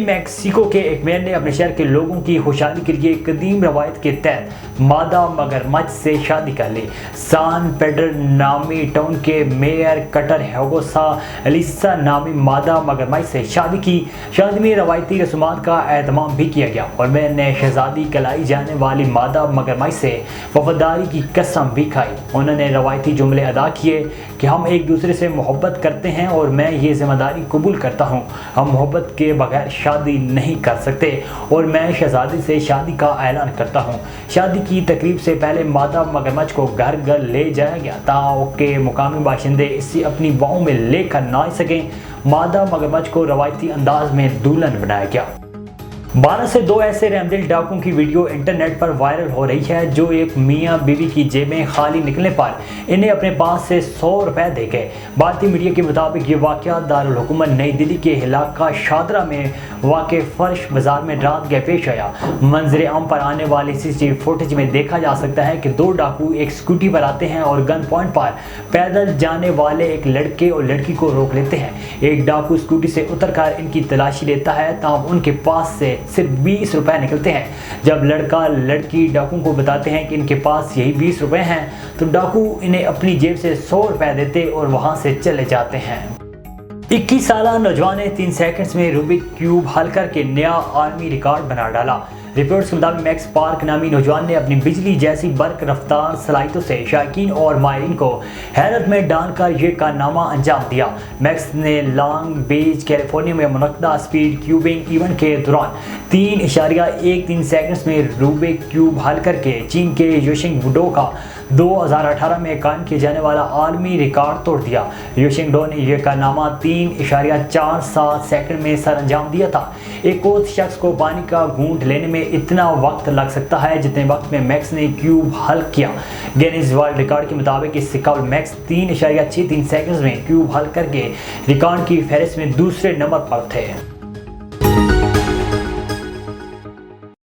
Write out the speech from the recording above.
Mexico کے ایک mayor نے اپنے شہر کے لوگوں کی خوشحالی کے لیے قدیم روایت کے تحت مادہ مگرمچھ سے شادی کر لی۔ سان پیڈرو نامی ٹاؤن کے میئر کٹر ہیگوسا الیسا نامی مادہ مگرمچھ سے شادی کی۔ شادی میں روایتی رسومات کا اہتمام بھی کیا گیا اور میئر نے شہزادی کہلائی جانے والی مادہ مگرمچھ سے وفاداری کی قسم بھی کھائی۔ انہوں نے روایتی جملے ادا کیے کہ ہم ایک دوسرے سے محبت کرتے ہیں اور میں یہ ذمہ داری قبول کرتا ہوں، ہم محبت کے بغیر شادی نہیں کر سکتے اور میں شہزادی سے شادی کا اعلان کرتا ہوں۔ شادی کی تقریب سے پہلے مادہ مگرمچھ کو گھر گھر لے جایا گیا تاکہ مقامی باشندے اسے اپنی باہوں میں لے کر ناچ سکیں۔ مادہ مگرمچھ کو روایتی انداز میں دلہن بنایا گیا۔ 12 سے 2 ایسے رحمدل ڈاکوؤں کی ویڈیو انٹرنیٹ پر وائرل ہو رہی ہے جو ایک میاں بیوی کی جیبیں خالی نکلنے پر انہیں اپنے پاس سے 100 روپے دے گئے۔ بھارتی میڈیا کے مطابق یہ واقعہ دارالحکومت نئی دہلی کے علاقہ شادرہ میں واقع فرش بازار میں رات گئے پیش آیا۔ منظر عام پر آنے والی CCTV فوٹیج میں دیکھا جا سکتا ہے کہ 2 ڈاکو ایک اسکوٹی پر آتے ہیں اور گن پوائنٹ پر پیدل جانے والے ایک لڑکے اور لڑکی کو روک لیتے ہیں۔ ایک ڈاکو اسکوٹی سے اتر کر ان کی تلاشی لیتا ہے تاہم ان کے پاس سے صرف 20 روپے نکلتے ہیں۔ جب لڑکا لڑکی ڈاکو کو بتاتے ہیں کہ ان کے پاس یہی 20 روپے ہیں تو ڈاکو انہیں اپنی جیب سے 100 روپے دیتے اور وہاں سے چلے جاتے ہیں۔ 21 سالہ نوجوان نے 3 سیکنڈز میں روبک کیوب حل کر کے نیا عالمی ریکارڈ بنا ڈالا۔ رپورٹس کے مطابق میکس پارک نامی نوجوان نے اپنی بجلی جیسی برق رفتار صلاحیتوں سے شائقین اور ماہرین کو حیرت میں ڈال کر یہ کارنامہ انجام دیا۔ میکس نے لانگ بیچ کیلیفورنیا میں منعقدہ اسپیڈ کیوبنگ ایونٹ کے دوران 3.13 سیکنڈز میں روبک کیوب حل کر کے چین کے یوشنگ وڈو کا 2018 میں قائم کیا جانے والا عالمی ریکارڈ توڑ دیا۔ یوشنگ ڈو نے یہ کارنامہ 3.47 سیکنڈ میں سر انجام دیا تھا۔ ایک اور شخص کو پانی کا گھونٹ لینے میں اتنا وقت لگ سکتا ہے جتنے وقت میں میکس نے کیوب حل کیا۔ گینیز ورلڈ ریکارڈ کے مطابق اس سے قبل میکس 3.63 سیکنڈز میں کیوب حل کر کے ریکارڈ کی فہرست میں دوسرے نمبر پر تھے۔